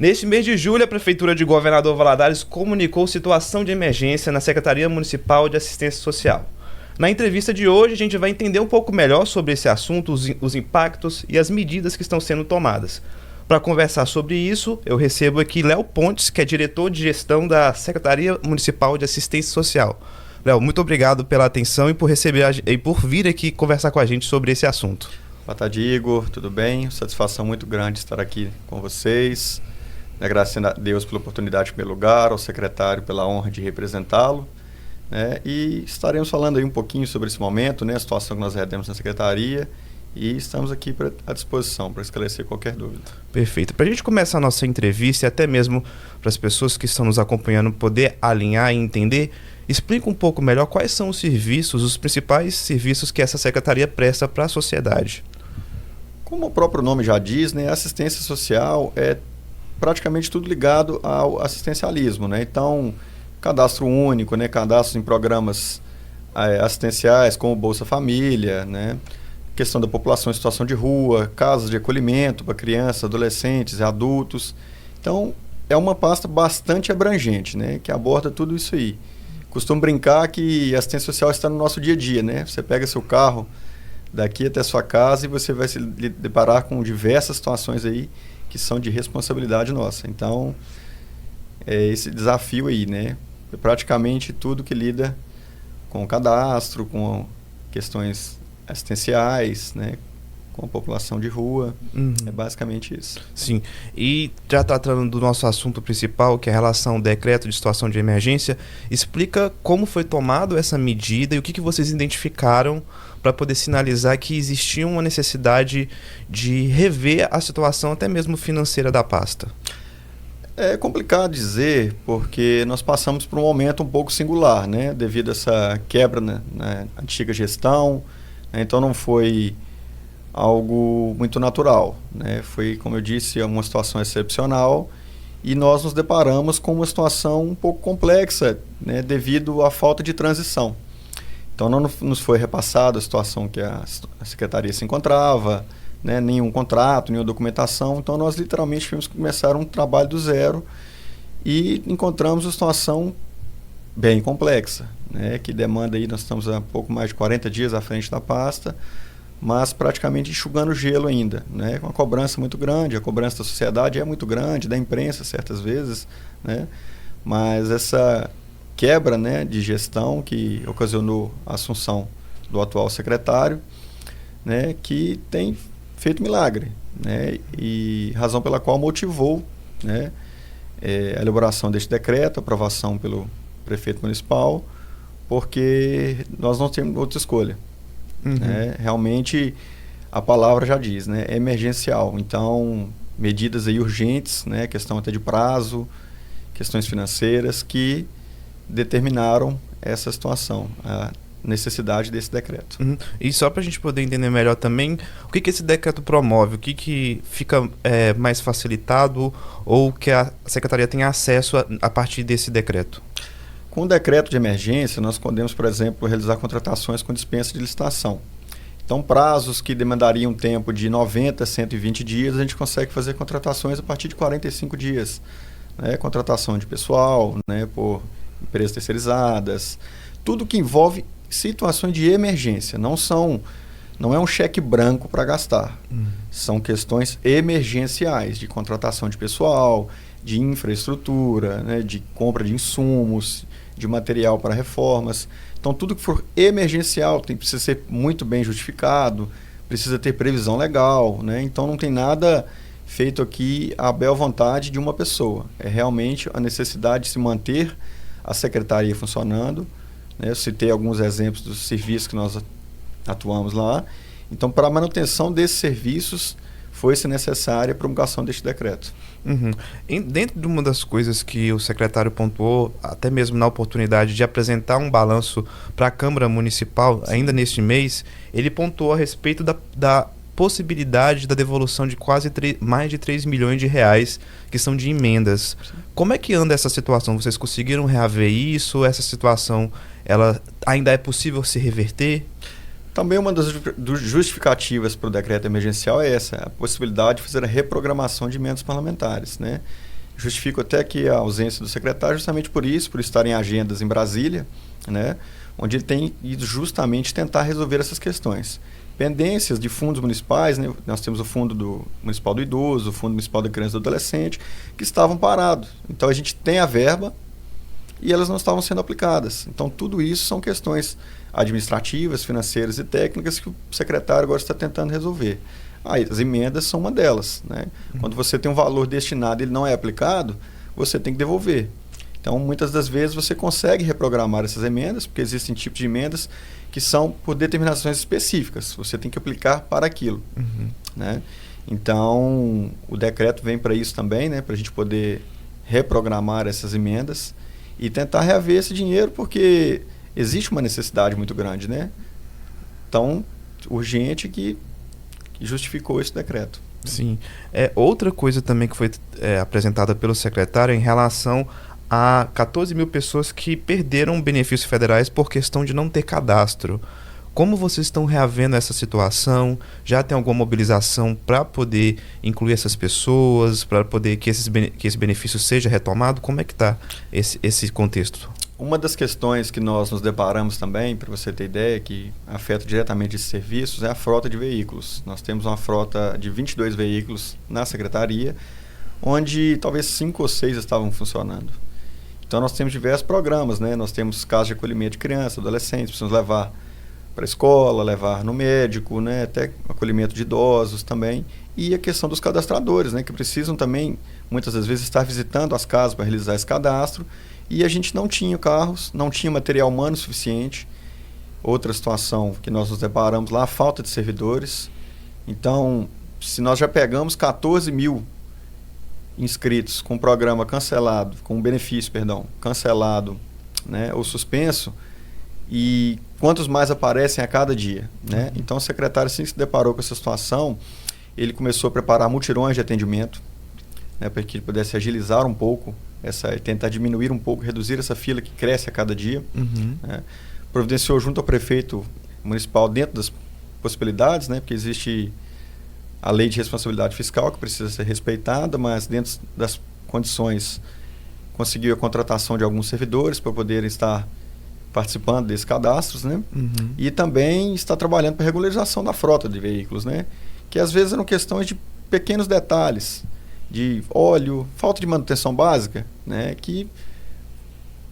Neste mês de julho, a Prefeitura de Governador Valadares comunicou situação de emergência na Secretaria Municipal de Assistência Social. Na entrevista de hoje, a gente vai entender um pouco melhor sobre esse assunto, os impactos e as medidas que estão sendo tomadas. Para conversar sobre isso, eu recebo aqui Léo Pontes, que é diretor de gestão da Secretaria Municipal de Assistência Social. Léo, muito obrigado pela atenção e por vir aqui conversar com a gente sobre esse assunto. Boa tarde, Igor. Tudo bem? Satisfação muito grande estar aqui com vocês. Agradeçendo a Deus pela oportunidade em primeiro lugar, ao secretário pela honra de representá-lo. E estaremos falando aí um pouquinho sobre esse momento, a situação que nós redemos na secretaria, e estamos aqui à disposição para esclarecer qualquer dúvida. Perfeito. Para a gente começar a nossa entrevista e até mesmo para as pessoas que estão nos acompanhando poder alinhar e entender, explica um pouco melhor quais são os serviços, os principais serviços que essa secretaria presta para a sociedade. Como o próprio nome já diz, a assistência social é praticamente tudo ligado ao assistencialismo, Então, cadastro único, cadastro em programas assistenciais como Bolsa Família, questão da população em situação de rua, casas de acolhimento para crianças, adolescentes e adultos. Então, é uma pasta bastante abrangente, que aborda tudo isso aí. Costumo brincar que a assistência social está no nosso dia a dia, Você pega seu carro daqui até sua casa e você vai se deparar com diversas situações aí que são de responsabilidade nossa. Então, é esse desafio aí, É praticamente tudo que lida com o cadastro, com questões assistenciais, com a população de rua. É basicamente isso. Sim. E já tratando do nosso assunto principal, que é a relação ao decreto de situação de emergência, explica como foi tomado essa medida e o que vocês identificaram para poder sinalizar que existia uma necessidade de rever a situação até mesmo financeira da pasta. É complicado dizer, porque nós passamos por um momento um pouco singular, devido a essa quebra na antiga gestão, então não foi algo muito natural, Foi, como eu disse, uma situação excepcional e nós nos deparamos com uma situação um pouco complexa, devido à falta de transição. Então não nos foi repassada a situação que a secretaria se encontrava, nenhum contrato, nenhuma documentação, então nós literalmente tivemos que começar um trabalho do zero e encontramos uma situação bem complexa, que demanda aí, nós estamos há pouco mais de 40 dias à frente da pasta, mas praticamente enxugando gelo ainda, com uma cobrança muito grande, a cobrança da sociedade é muito grande, da imprensa certas vezes, mas essa quebra de gestão que ocasionou a assunção do atual secretário, que tem feito milagre, e razão pela qual motivou a elaboração deste decreto, a aprovação pelo prefeito municipal, porque nós não temos outra escolha. Realmente a palavra já diz, é emergencial, então medidas aí urgentes, questão até de prazo, questões financeiras que determinaram essa situação, a necessidade desse decreto. E só para a gente poder entender melhor também, o que esse decreto promove, o que fica mais facilitado ou que a secretaria tem acesso a partir desse decreto? Com o decreto de emergência, nós podemos, por exemplo, realizar contratações com dispensa de licitação. Então, prazos que demandariam um tempo de 90 a 120 dias, a gente consegue fazer contratações a partir de 45 dias. Contratação de pessoal, por empresas terceirizadas, tudo que envolve situações de emergência, não é um cheque branco para gastar, são questões emergenciais de contratação de pessoal, de infraestrutura, de compra de insumos, de material para reformas. Então tudo que for emergencial precisa ser muito bem justificado, precisa ter previsão legal, então não tem nada feito aqui à bel vontade de uma pessoa, é realmente a necessidade de se manter a secretaria funcionando. Eu citei alguns exemplos dos serviços que nós atuamos lá. Então, para a manutenção desses serviços, foi-se necessária a promulgação deste decreto. Dentro de uma das coisas que o secretário pontuou, até mesmo na oportunidade de apresentar um balanço para a Câmara Municipal, ainda neste mês, ele pontuou a respeito da possibilidade da devolução de mais de 3 milhões de reais que são de emendas. Como é que anda essa situação? Vocês conseguiram reaver isso? Essa situação, ela ainda é possível se reverter? Também uma das justificativas para o decreto emergencial é essa, a possibilidade de fazer a reprogramação de emendas parlamentares, justifico até que a ausência do secretário justamente por isso, por estar em agendas em Brasília, né, onde ele tem ido justamente tentar resolver essas questões. Pendências de fundos municipais, né, nós temos o Fundo Municipal do Idoso, o Fundo Municipal da Criança e do Adolescente, que estavam parados. Então a gente tem a verba e elas não estavam sendo aplicadas. Então tudo isso são questões administrativas, financeiras e técnicas que o secretário agora está tentando resolver. As emendas são uma delas, né? Quando você tem um valor destinado e ele não é aplicado, você tem que devolver. Então, muitas das vezes você consegue reprogramar essas emendas, porque existem tipos de emendas que são por determinações específicas. Você tem que aplicar para aquilo, né? Então, o decreto vem para isso também, né? Para a gente poder reprogramar essas emendas e tentar reaver esse dinheiro, porque existe uma necessidade muito grande, né? Tão urgente que justificou esse decreto. Sim. Outra coisa também que foi apresentada pelo secretário em relação a 14 mil pessoas que perderam benefícios federais por questão de não ter cadastro. Como vocês estão reavendo essa situação? Já tem alguma mobilização para poder incluir essas pessoas, para poder que esse benefício seja retomado? Como é que está esse contexto? Uma das questões que nós nos deparamos também, para você ter ideia, que afeta diretamente esses serviços, é a frota de veículos. Nós temos uma frota de 22 veículos na secretaria, onde talvez 5 ou 6 estavam funcionando. Então nós temos diversos programas, né? Nós temos casas de acolhimento de crianças, adolescentes, precisamos levar para a escola, levar no médico, né? Até acolhimento de idosos também. E a questão dos cadastradores, né? Que precisam também, muitas das vezes, estar visitando as casas para realizar esse cadastro. E a gente não tinha carros, não tinha material humano suficiente. Outra situação que nós nos deparamos lá, a falta de servidores. Então, se nós já pegamos 14 mil inscritos com o programa cancelado, com o benefício, cancelado, né, ou suspenso, e quantos mais aparecem a cada dia, né? Então, o secretário, assim que se deparou com essa situação, ele começou a preparar mutirões de atendimento, né, para que ele pudesse agilizar um pouco, tentar diminuir um pouco, reduzir essa fila que cresce a cada dia. Né? Providenciou junto ao prefeito municipal dentro das possibilidades, né, porque existe a lei de responsabilidade fiscal que precisa ser respeitada, mas dentro das condições conseguiu a contratação de alguns servidores para poderem estar participando desses cadastros, né? E também está trabalhando para a regularização da frota de veículos, né? Que às vezes eram questões de pequenos detalhes, de óleo, falta de manutenção básica, né? Que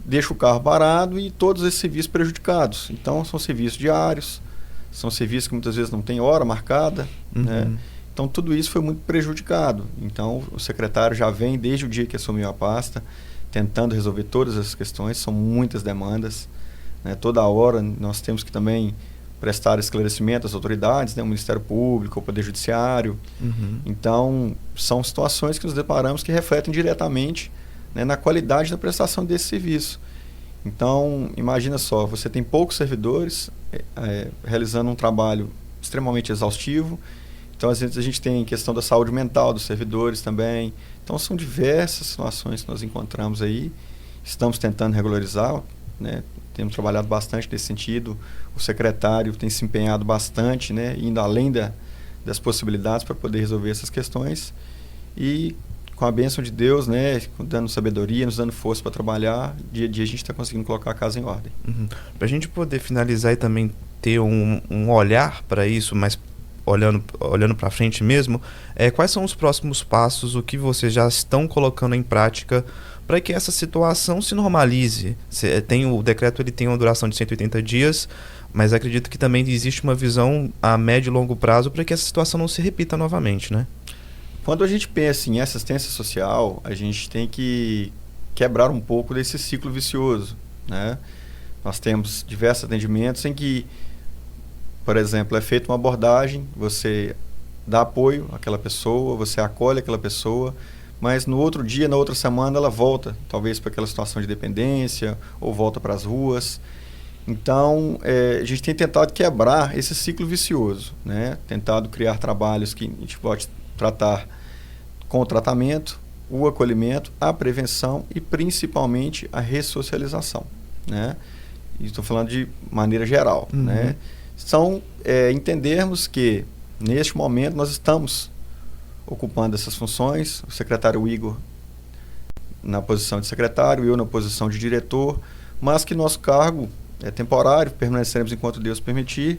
deixa o carro parado e todos esses serviços prejudicados. Então, são serviços diários, são serviços que muitas vezes não tem hora marcada, né? Então, tudo isso foi muito prejudicado. Então, o secretário já vem, desde o dia que assumiu a pasta, tentando resolver todas essas questões. São muitas demandas, né? Toda hora nós temos que também prestar esclarecimento às autoridades, né? O Ministério Público, o Poder Judiciário. Então, são situações que nos deparamos que refletem diretamente, né, na qualidade da prestação desse serviço. Então, imagina só, você tem poucos servidores realizando um trabalho extremamente exaustivo. Então, às vezes, a gente tem questão da saúde mental dos servidores também. Então, são diversas situações que nós encontramos aí. Estamos tentando regularizar, né? Temos trabalhado bastante nesse sentido. O secretário tem se empenhado bastante, né, indo além das possibilidades para poder resolver essas questões. E, com a bênção de Deus, né, dando sabedoria, nos dando força para trabalhar, dia a dia a gente está conseguindo colocar a casa em ordem. Para a gente poder finalizar e também ter um olhar para isso, mas olhando para frente mesmo, quais são os próximos passos, o que vocês já estão colocando em prática para que essa situação se normalize? O decreto ele tem uma duração de 180 dias, mas acredito que também existe uma visão a médio e longo prazo para que essa situação não se repita novamente, né? Quando a gente pensa em assistência social, a gente tem que quebrar um pouco desse ciclo vicioso, né? Nós temos diversos atendimentos em que, por exemplo, é feita uma abordagem, você dá apoio àquela pessoa, você acolhe aquela pessoa, mas no outro dia, na outra semana, ela volta, talvez para aquela situação de dependência, ou volta para as ruas. Então, a gente tem tentado quebrar esse ciclo vicioso, né? Tentado criar trabalhos que a gente pode tratar com o tratamento, o acolhimento, a prevenção e principalmente a ressocialização, né? Estou falando de maneira geral, né? São entendermos que neste momento nós estamos ocupando essas funções. O secretário Igor na posição de secretário, eu na posição de diretor, mas que nosso cargo é temporário, permaneceremos enquanto Deus permitir,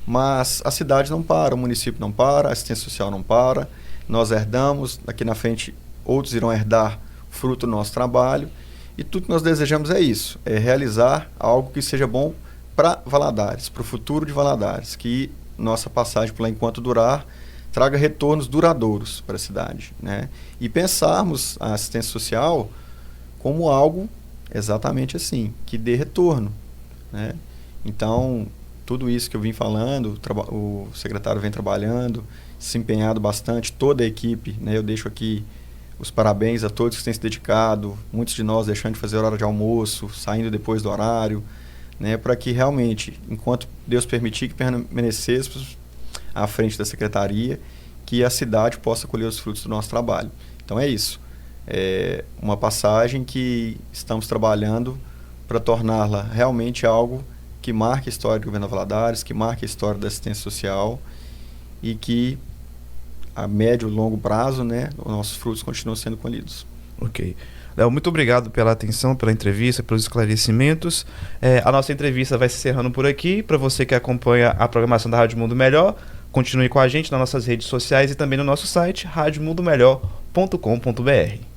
mas a cidade não para, o município não para, a assistência social não para, nós herdamos, daqui na frente outros irão herdar fruto do nosso trabalho, e tudo que nós desejamos é isso, é realizar algo que seja bom para Valadares, para o futuro de Valadares, que nossa passagem por lá enquanto durar, traga retornos duradouros para a cidade, né? E pensarmos a assistência social como algo exatamente assim, que dê retorno, né? Então, tudo isso que eu vim falando, o secretário vem trabalhando, se empenhado bastante, toda a equipe, né? Eu deixo aqui os parabéns a todos que têm se dedicado, muitos de nós deixando de fazer hora de almoço, saindo depois do horário, né? Para que realmente, enquanto Deus permitir que permanecêssemos à frente da secretaria, que a cidade possa colher os frutos do nosso trabalho. Então é isso. É uma passagem que estamos trabalhando para torná-la realmente algo que marque a história do Governo Valadares, que marque a história da assistência social e que a médio e longo prazo, né, os nossos frutos continuam sendo colhidos. Ok. Léo, muito obrigado pela atenção, pela entrevista, pelos esclarecimentos. A nossa entrevista vai se encerrando por aqui. Para você que acompanha a programação da Rádio Mundo Melhor, continue com a gente nas nossas redes sociais e também no nosso site radiomundomelhor.com.br.